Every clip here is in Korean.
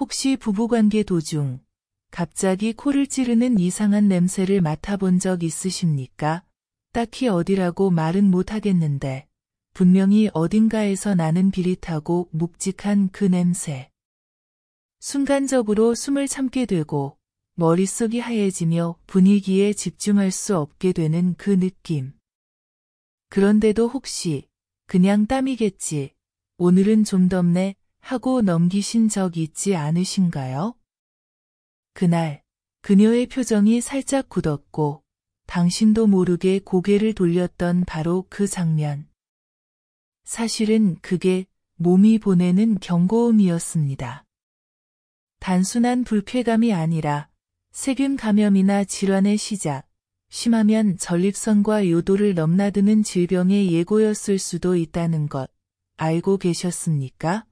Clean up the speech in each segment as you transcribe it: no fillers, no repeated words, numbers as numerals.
혹시 부부관계 도중 갑자기 코를 찌르는 이상한 냄새를 맡아본 적 있으십니까? 딱히 어디라고 말은 못하겠는데 분명히 어딘가에서 나는 비릿하고 묵직한 그 냄새. 순간적으로 숨을 참게 되고 머릿속이 하얘지며 분위기에 집중할 수 없게 되는 그 느낌. 그런데도 혹시 그냥 땀이겠지, 오늘은 좀 덥네 하고 넘기신 적 있지 않으신가요? 그날 그녀의 표정이 살짝 굳었고 당신도 모르게 고개를 돌렸던 바로 그 장면. 사실은 그게 몸이 보내는 경고음이었습니다. 단순한 불쾌감이 아니라 세균 감염이나 질환의 시작, 심하면 전립선과 요도를 넘나드는 질병의 예고였을 수도 있다는 것 알고 계셨습니까?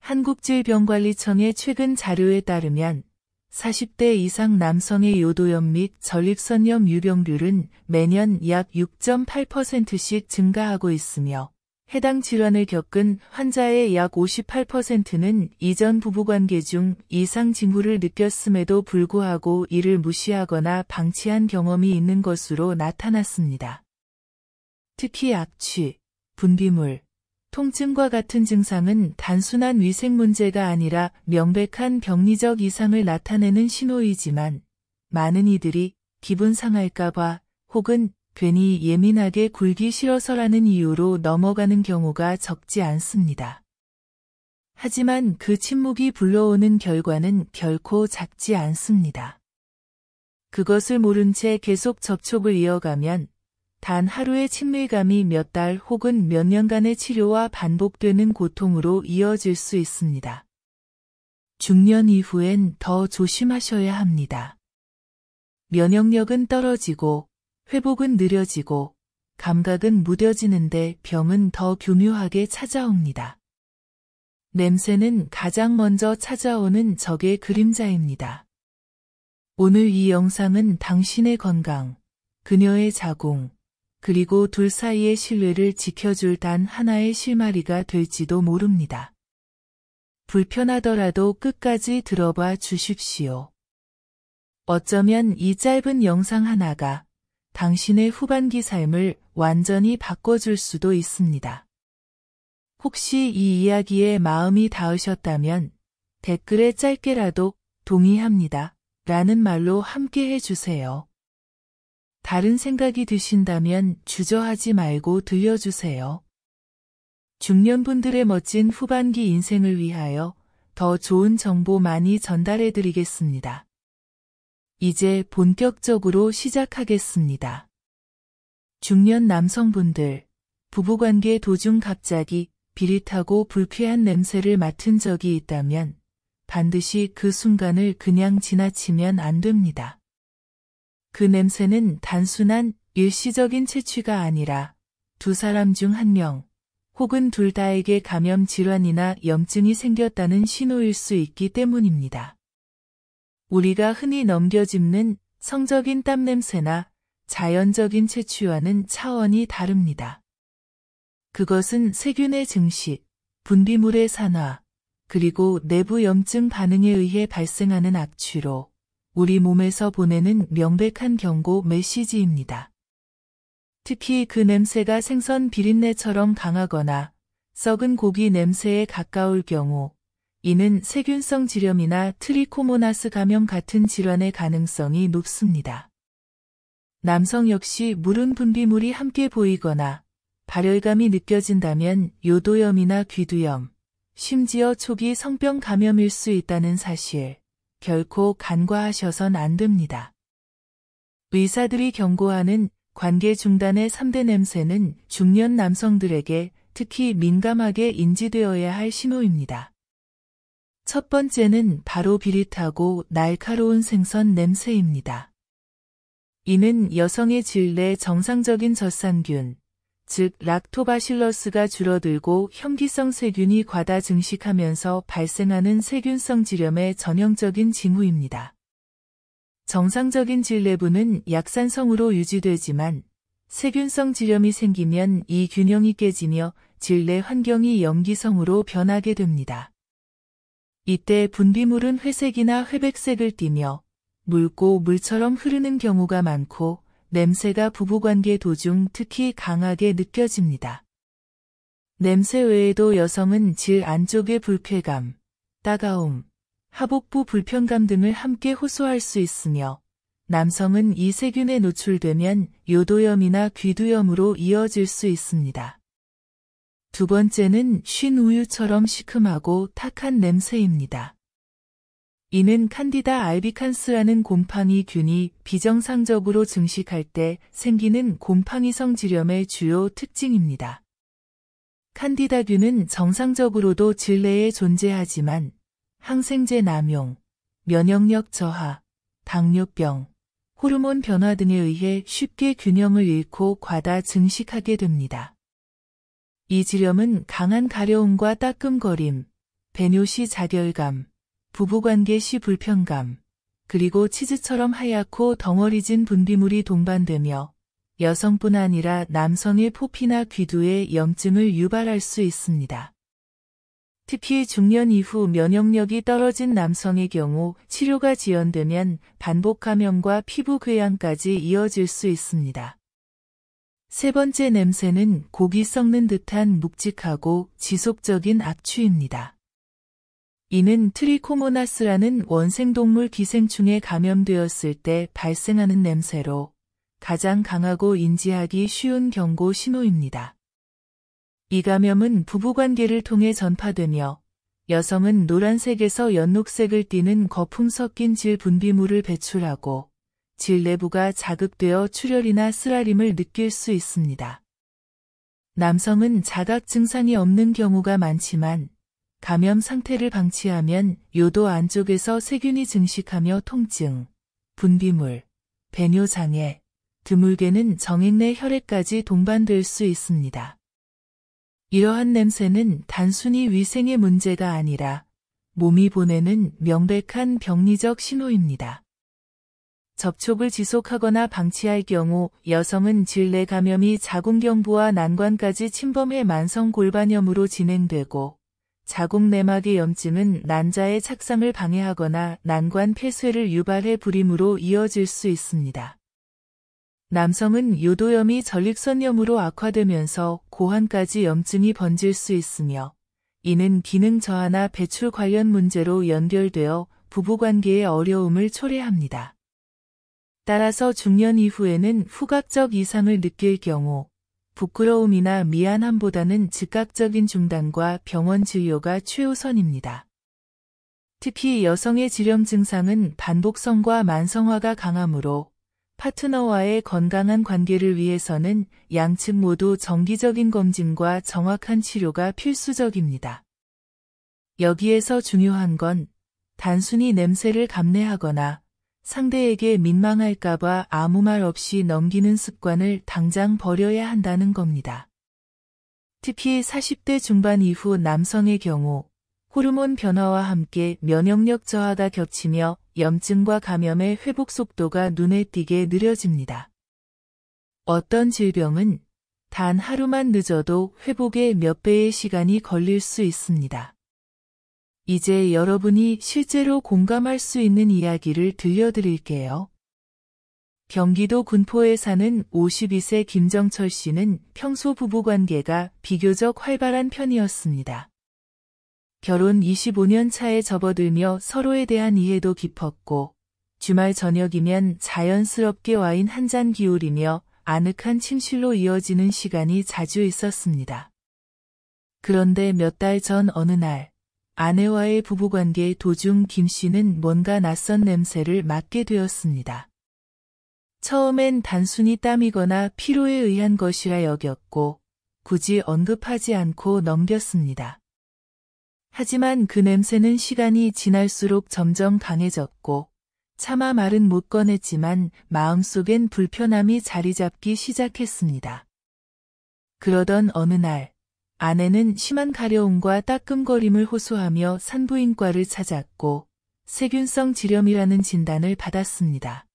한국질병관리청의 최근 자료에 따르면 40대 이상 남성의 요도염 및 전립선염 유병률은 매년 약 6.8%씩 증가하고 있으며 해당 질환을 겪은 환자의 약 58%는 이전 부부관계 중 이상 징후를 느꼈음에도 불구하고 이를 무시하거나 방치한 경험이 있는 것으로 나타났습니다. 특히 악취, 분비물, 통증과 같은 증상은 단순한 위생 문제가 아니라 명백한 병리적 이상을 나타내는 신호이지만 많은 이들이 기분 상할까봐 혹은 괜히 예민하게 굴기 싫어서라는 이유로 넘어가는 경우가 적지 않습니다. 하지만 그 침묵이 불러오는 결과는 결코 작지 않습니다. 그것을 모른 채 계속 접촉을 이어가면 단 하루의 친밀감이 몇 달 혹은 몇 년간의 치료와 반복되는 고통으로 이어질 수 있습니다. 중년 이후엔 더 조심하셔야 합니다. 면역력은 떨어지고 회복은 느려지고 감각은 무뎌지는데 병은 더 교묘하게 찾아옵니다. 냄새는 가장 먼저 찾아오는 적의 그림자입니다. 오늘 이 영상은 당신의 건강, 그녀의 자궁, 그리고 둘 사이의 신뢰를 지켜줄 단 하나의 실마리가 될지도 모릅니다. 불편하더라도 끝까지 들어봐 주십시오. 어쩌면 이 짧은 영상 하나가 당신의 후반기 삶을 완전히 바꿔줄 수도 있습니다. 혹시 이 이야기에 마음이 닿으셨다면 댓글에 짧게라도 동의합니다 라는 말로 함께 해주세요. 다른 생각이 드신다면 주저하지 말고 들려주세요. 중년분들의 멋진 후반기 인생을 위하여 더 좋은 정보 많이 전달해드리겠습니다. 이제 본격적으로 시작하겠습니다. 중년 남성분들, 부부관계 도중 갑자기 비릿하고 불쾌한 냄새를 맡은 적이 있다면 반드시 그 순간을 그냥 지나치면 안 됩니다. 그 냄새는 단순한 일시적인 채취가 아니라 두 사람 중 한 명, 혹은 둘 다에게 감염 질환이나 염증이 생겼다는 신호일 수 있기 때문입니다. 우리가 흔히 넘겨짚는 성적인 땀 냄새나 자연적인 채취와는 차원이 다릅니다. 그것은 세균의 증식, 분비물의 산화, 그리고 내부 염증 반응에 의해 발생하는 악취로 우리 몸에서 보내는 명백한 경고 메시지입니다. 특히 그 냄새가 생선 비린내처럼 강하거나 썩은 고기 냄새에 가까울 경우 이는 세균성 질염이나 트리코모나스 감염 같은 질환의 가능성이 높습니다. 남성 역시 물은 분비물이 함께 보이거나 발열감이 느껴진다면 요도염이나 귀두염, 심지어 초기 성병 감염일 수 있다는 사실, 결코 간과하셔선 안 됩니다. 의사들이 경고하는 관계 중단의 3대 냄새는 중년 남성들에게 특히 민감하게 인지되어야 할 신호입니다. 첫 번째는 바로 비릿하고 날카로운 생선 냄새입니다. 이는 여성의 질 내 정상적인 젖산균, 즉 락토바실러스가 줄어들고 혐기성 세균이 과다 증식하면서 발생하는 세균성 질염의 전형적인 징후입니다. 정상적인 질 내부는 약산성으로 유지되지만 세균성 질염이 생기면 이 균형이 깨지며 질 내 환경이 염기성으로 변하게 됩니다. 이때 분비물은 회색이나 회백색을 띠며 묽고 물처럼 흐르는 경우가 많고 냄새가 부부관계 도중 특히 강하게 느껴집니다. 냄새 외에도 여성은 질 안쪽의 불쾌감, 따가움, 하복부 불편감 등을 함께 호소할 수 있으며 남성은 이 세균에 노출되면 요도염이나 귀두염으로 이어질 수 있습니다. 두 번째는 쉰 우유처럼 시큼하고 탁한 냄새입니다. 이는 칸디다 알비칸스라는 곰팡이 균이 비정상적으로 증식할 때 생기는 곰팡이성 지렴의 주요 특징입니다. 칸디다균은 정상적으로도 질내에 존재하지만 항생제 남용, 면역력 저하, 당뇨병, 호르몬 변화 등에 의해 쉽게 균형을 잃고 과다 증식하게 됩니다. 이 지렴은 강한 가려움과 따끔거림, 배뇨 시 자결감, 부부관계 시 불편감, 그리고 치즈처럼 하얗고 덩어리진 분비물이 동반되며 여성뿐 아니라 남성의 포피나 귀두에 염증을 유발할 수 있습니다. 특히 중년 이후 면역력이 떨어진 남성의 경우 치료가 지연되면 반복 감염과 피부 궤양까지 이어질 수 있습니다. 세 번째 냄새는 고기 썩는 듯한 묵직하고 지속적인 악취입니다. 이는 트리코모나스라는 원생동물 기생충에 감염되었을 때 발생하는 냄새로 가장 강하고 인지하기 쉬운 경고 신호입니다. 이 감염은 부부관계를 통해 전파되며 여성은 노란색에서 연녹색을 띠는 거품 섞인 질 분비물을 배출하고 질 내부가 자극되어 출혈이나 쓰라림을 느낄 수 있습니다. 남성은 자각 증상이 없는 경우가 많지만 감염 상태를 방치하면 요도 안쪽에서 세균이 증식하며 통증, 분비물, 배뇨 장애, 드물게는 정액 내 혈액까지 동반될 수 있습니다. 이러한 냄새는 단순히 위생의 문제가 아니라 몸이 보내는 명백한 병리적 신호입니다. 접촉을 지속하거나 방치할 경우 여성은 질내 감염이 자궁경부와 난관까지 침범해 만성 골반염으로 진행되고 자궁 내막의 염증은 난자의 착상을 방해하거나 난관 폐쇄를 유발해 불임으로 이어질 수 있습니다. 남성은 요도염이 전립선염으로 악화되면서 고환까지 염증이 번질 수 있으며 이는 기능 저하나 배출 관련 문제로 연결되어 부부관계의 어려움을 초래합니다. 따라서 중년 이후에는 후각적 이상을 느낄 경우 부끄러움이나 미안함보다는 즉각적인 중단과 병원 진료가 최우선입니다. 특히 여성의 지렴 증상은 반복성과 만성화가 강하므로 파트너와의 건강한 관계를 위해서는 양측 모두 정기적인 검진과 정확한 치료가 필수적입니다. 여기에서 중요한 건 단순히 냄새를 감내하거나 상대에게 민망할까봐 아무 말 없이 넘기는 습관을 당장 버려야 한다는 겁니다. 특히 40대 중반 이후 남성의 경우 호르몬 변화와 함께 면역력 저하가 겹치며 염증과 감염의 회복 속도가 눈에 띄게 느려집니다. 어떤 질병은 단 하루만 늦어도 회복에 몇 배의 시간이 걸릴 수 있습니다. 이제 여러분이 실제로 공감할 수 있는 이야기를 들려드릴게요. 경기도 군포에 사는 52세 김정철 씨는 평소 부부관계가 비교적 활발한 편이었습니다. 결혼 25년 차에 접어들며 서로에 대한 이해도 깊었고 주말 저녁이면 자연스럽게 와인 한 잔 기울이며 아늑한 침실로 이어지는 시간이 자주 있었습니다. 그런데 몇 달 전 어느 날 아내와의 부부관계 도중 김 씨는 뭔가 낯선 냄새를 맡게 되었습니다. 처음엔 단순히 땀이거나 피로에 의한 것이라 여겼고 굳이 언급하지 않고 넘겼습니다. 하지만 그 냄새는 시간이 지날수록 점점 강해졌고 차마 말은 못 꺼냈지만 마음속엔 불편함이 자리 잡기 시작했습니다. 그러던 어느 날 아내는 심한 가려움과 따끔거림을 호소하며 산부인과를 찾았고 세균성 지렴이라는 진단을 받았습니다.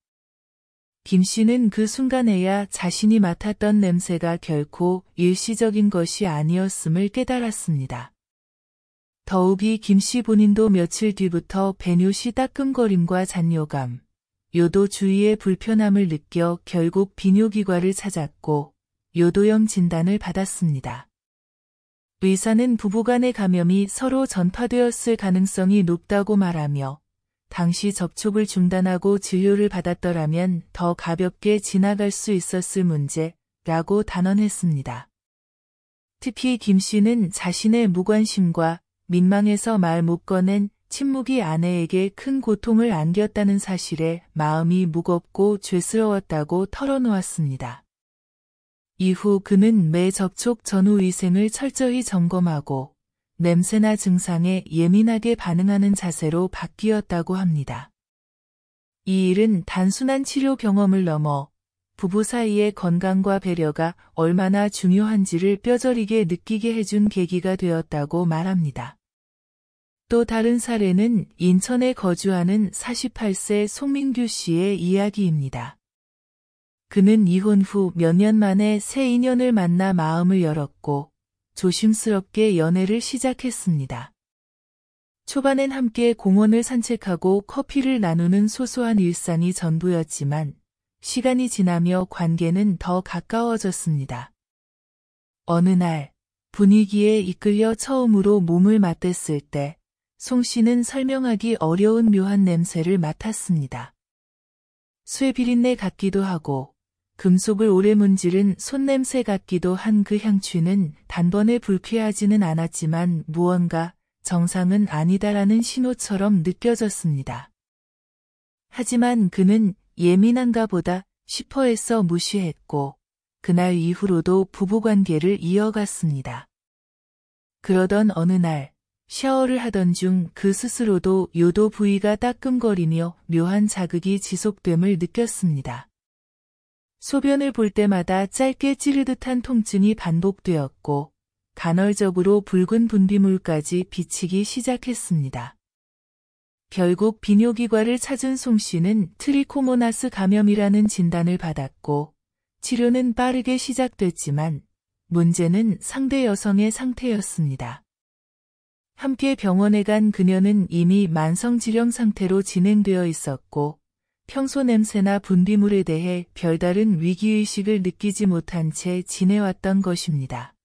김 씨는 그 순간에야 자신이 맡았던 냄새가 결코 일시적인 것이 아니었음을 깨달았습니다. 더욱이 김씨 본인도 며칠 뒤부터 배뇨시 따끔거림과 잔뇨감, 요도 주위의 불편함을 느껴 결국 비뇨기과를 찾았고 요도염 진단을 받았습니다. 의사는 부부간의 감염이 서로 전파되었을 가능성이 높다고 말하며 당시 접촉을 중단하고 진료를 받았더라면 더 가볍게 지나갈 수 있었을 문제라고 단언했습니다. 특히 김 씨는 자신의 무관심과 민망해서 말 못 꺼낸 침묵이 아내에게 큰 고통을 안겼다는 사실에 마음이 무겁고 죄스러웠다고 털어놓았습니다. 이후 그는 매 접촉 전후 위생을 철저히 점검하고 냄새나 증상에 예민하게 반응하는 자세로 바뀌었다고 합니다. 이 일은 단순한 치료 경험을 넘어 부부 사이의 건강과 배려가 얼마나 중요한지를 뼈저리게 느끼게 해준 계기가 되었다고 말합니다. 또 다른 사례는 인천에 거주하는 48세 송민규 씨의 이야기입니다. 그는 이혼 후 몇 년 만에 새 인연을 만나 마음을 열었고 조심스럽게 연애를 시작했습니다. 초반엔 함께 공원을 산책하고 커피를 나누는 소소한 일상이 전부였지만 시간이 지나며 관계는 더 가까워졌습니다. 어느 날 분위기에 이끌려 처음으로 몸을 맞댔을 때 송 씨는 설명하기 어려운 묘한 냄새를 맡았습니다. 쇠비린내 같기도 하고 금속을 오래 문지른 손냄새 같기도 한 그 향취는 단번에 불쾌하지는 않았지만 무언가 정상은 아니다라는 신호처럼 느껴졌습니다. 하지만 그는 예민한가 보다 싶어해서 무시했고 그날 이후로도 부부관계를 이어갔습니다. 그러던 어느 날 샤워를 하던 중 그 스스로도 요도 부위가 따끔거리며 묘한 자극이 지속됨을 느꼈습니다. 소변을 볼 때마다 짧게 찌르듯한 통증이 반복되었고 간헐적으로 붉은 분비물까지 비치기 시작했습니다. 결국 비뇨기과를 찾은 송 씨는 트리코모나스 감염이라는 진단을 받았고 치료는 빠르게 시작됐지만 문제는 상대 여성의 상태였습니다. 함께 병원에 간 그녀는 이미 만성질환 상태로 진행되어 있었고 평소 냄새나 분비물에 대해 별다른 위기의식을 느끼지 못한 채 지내왔던 것입니다.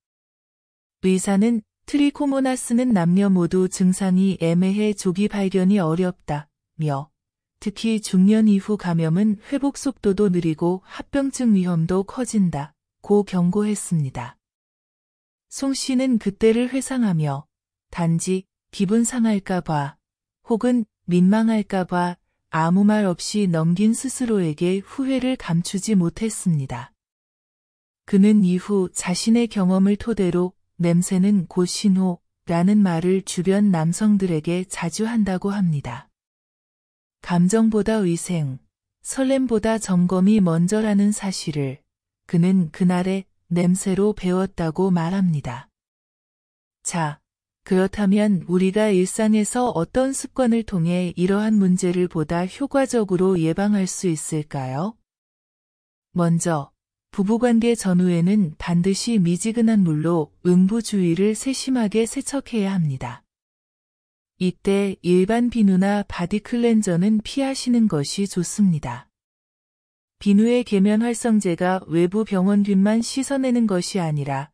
의사는 트리코모나스는 남녀 모두 증상이 애매해 조기 발견이 어렵다며 특히 중년 이후 감염은 회복 속도도 느리고 합병증 위험도 커진다고 경고했습니다. 송 씨는 그때를 회상하며 단지 기분 상할까봐 혹은 민망할까봐 아무 말 없이 넘긴 스스로에게 후회를 감추지 못했습니다. 그는 이후 자신의 경험을 토대로 냄새는 곧 신호라는 말을 주변 남성들에게 자주 한다고 합니다. 감정보다 위생, 설렘보다 점검이 먼저라는 사실을 그는 그날의 냄새로 배웠다고 말합니다. 자, 그렇다면 우리가 일상에서 어떤 습관을 통해 이러한 문제를 보다 효과적으로 예방할 수 있을까요? 먼저, 부부관계 전후에는 반드시 미지근한 물로 음부 주위를 세심하게 세척해야 합니다. 이때 일반 비누나 바디 클렌저는 피하시는 것이 좋습니다. 비누의 계면 활성제가 외부 병원균만 씻어내는 것이 아니라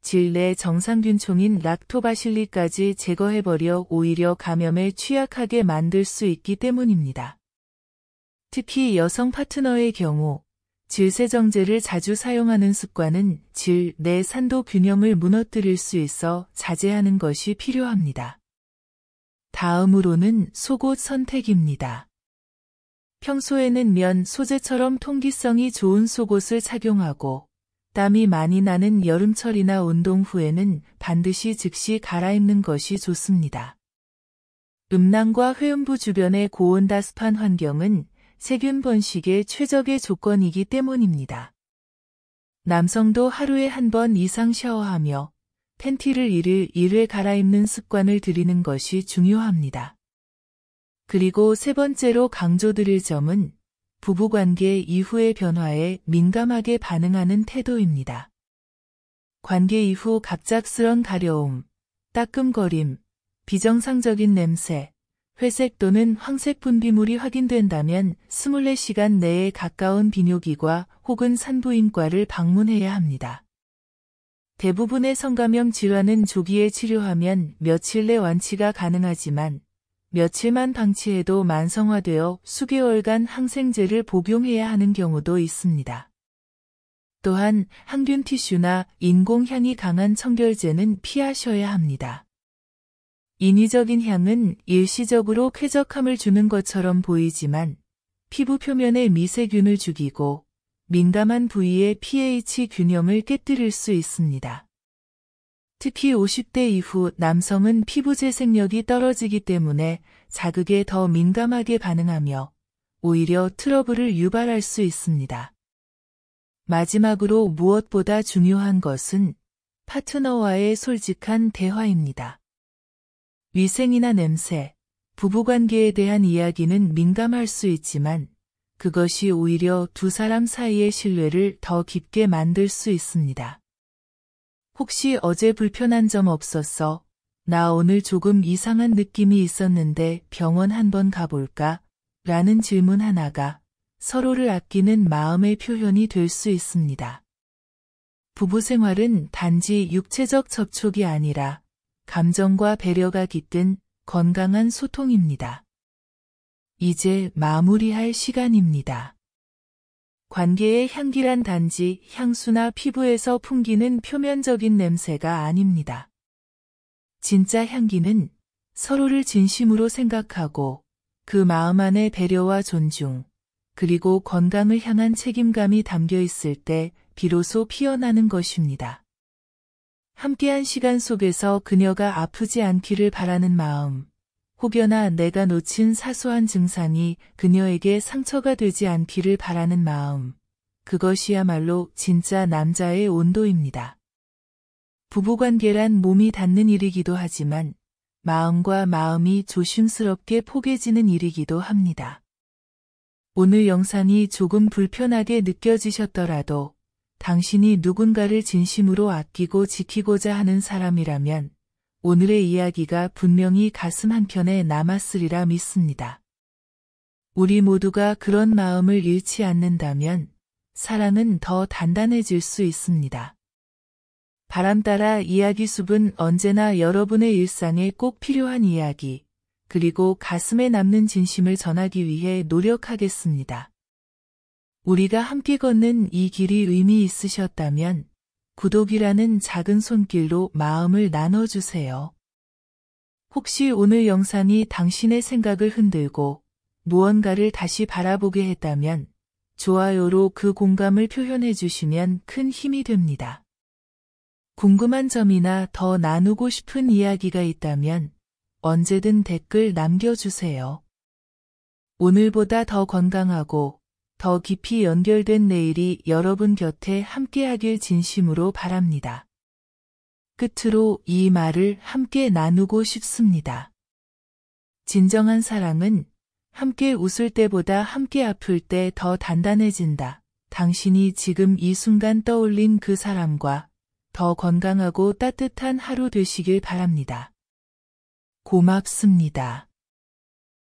질내 정상균총인 락토바실리까지 제거해버려 오히려 감염에 취약하게 만들 수 있기 때문입니다. 특히 여성 파트너의 경우 질세정제를 자주 사용하는 습관은 질 내 산도 균형을 무너뜨릴 수 있어 자제하는 것이 필요합니다. 다음으로는 속옷 선택입니다. 평소에는 면 소재처럼 통기성이 좋은 속옷을 착용하고 땀이 많이 나는 여름철이나 운동 후에는 반드시 즉시 갈아입는 것이 좋습니다. 음낭과 회음부 주변의 고온다습한 환경은 세균 번식의 최적의 조건이기 때문입니다. 남성도 하루에 한 번 이상 샤워하며 팬티를 1회 갈아입는 습관을 들이는 것이 중요합니다. 그리고 세 번째로 강조드릴 점은 부부관계 이후의 변화에 민감하게 반응하는 태도입니다. 관계 이후 갑작스런 가려움, 따끔거림, 비정상적인 냄새, 회색 또는 황색 분비물이 확인된다면 24시간 내에 가까운 비뇨기과 혹은 산부인과를 방문해야 합니다. 대부분의 성감염 질환은 조기에 치료하면 며칠 내 완치가 가능하지만 며칠만 방치해도 만성화되어 수개월간 항생제를 복용해야 하는 경우도 있습니다. 또한 항균 티슈나 인공향이 강한 청결제는 피하셔야 합니다. 인위적인 향은 일시적으로 쾌적함을 주는 것처럼 보이지만 피부 표면에 미세균을 죽이고 민감한 부위의 pH 균형을 깨뜨릴 수 있습니다. 특히 50대 이후 남성은 피부 재생력이 떨어지기 때문에 자극에 더 민감하게 반응하며 오히려 트러블을 유발할 수 있습니다. 마지막으로 무엇보다 중요한 것은 파트너와의 솔직한 대화입니다. 위생이나 냄새, 부부관계에 대한 이야기는 민감할 수 있지만 그것이 오히려 두 사람 사이의 신뢰를 더 깊게 만들 수 있습니다. 혹시 어제 불편한 점 없었어? 나 오늘 조금 이상한 느낌이 있었는데 병원 한번 가볼까? 라는 질문 하나가 서로를 아끼는 마음의 표현이 될 수 있습니다. 부부 생활은 단지 육체적 접촉이 아니라 감정과 배려가 깃든 건강한 소통입니다. 이제 마무리할 시간입니다. 관계의 향기란 단지 향수나 피부에서 풍기는 표면적인 냄새가 아닙니다. 진짜 향기는 서로를 진심으로 생각하고 그 마음 안에 배려와 존중, 그리고 건강을 향한 책임감이 담겨 있을 때 비로소 피어나는 것입니다. 함께한 시간 속에서 그녀가 아프지 않기를 바라는 마음, 혹여나 내가 놓친 사소한 증상이 그녀에게 상처가 되지 않기를 바라는 마음, 그것이야말로 진짜 남자의 온도입니다. 부부관계란 몸이 닿는 일이기도 하지만 마음과 마음이 조심스럽게 포개지는 일이기도 합니다. 오늘 영상이 조금 불편하게 느껴지셨더라도 당신이 누군가를 진심으로 아끼고 지키고자 하는 사람이라면 오늘의 이야기가 분명히 가슴 한켠에 남았으리라 믿습니다. 우리 모두가 그런 마음을 잃지 않는다면 사랑은 더 단단해질 수 있습니다. 바람따라 이야기숲은 언제나 여러분의 일상에 꼭 필요한 이야기, 그리고 가슴에 남는 진심을 전하기 위해 노력하겠습니다. 우리가 함께 걷는 이 길이 의미 있으셨다면 구독이라는 작은 손길로 마음을 나눠주세요. 혹시 오늘 영상이 당신의 생각을 흔들고 무언가를 다시 바라보게 했다면 좋아요로 그 공감을 표현해 주시면 큰 힘이 됩니다. 궁금한 점이나 더 나누고 싶은 이야기가 있다면 언제든 댓글 남겨주세요. 오늘보다 더 건강하고 더 깊이 연결된 내일이 여러분 곁에 함께하길 진심으로 바랍니다. 끝으로 이 말을 함께 나누고 싶습니다. 진정한 사랑은 함께 웃을 때보다 함께 아플 때 더 단단해진다. 당신이 지금 이 순간 떠올린 그 사람과 더 건강하고 따뜻한 하루 되시길 바랍니다. 고맙습니다.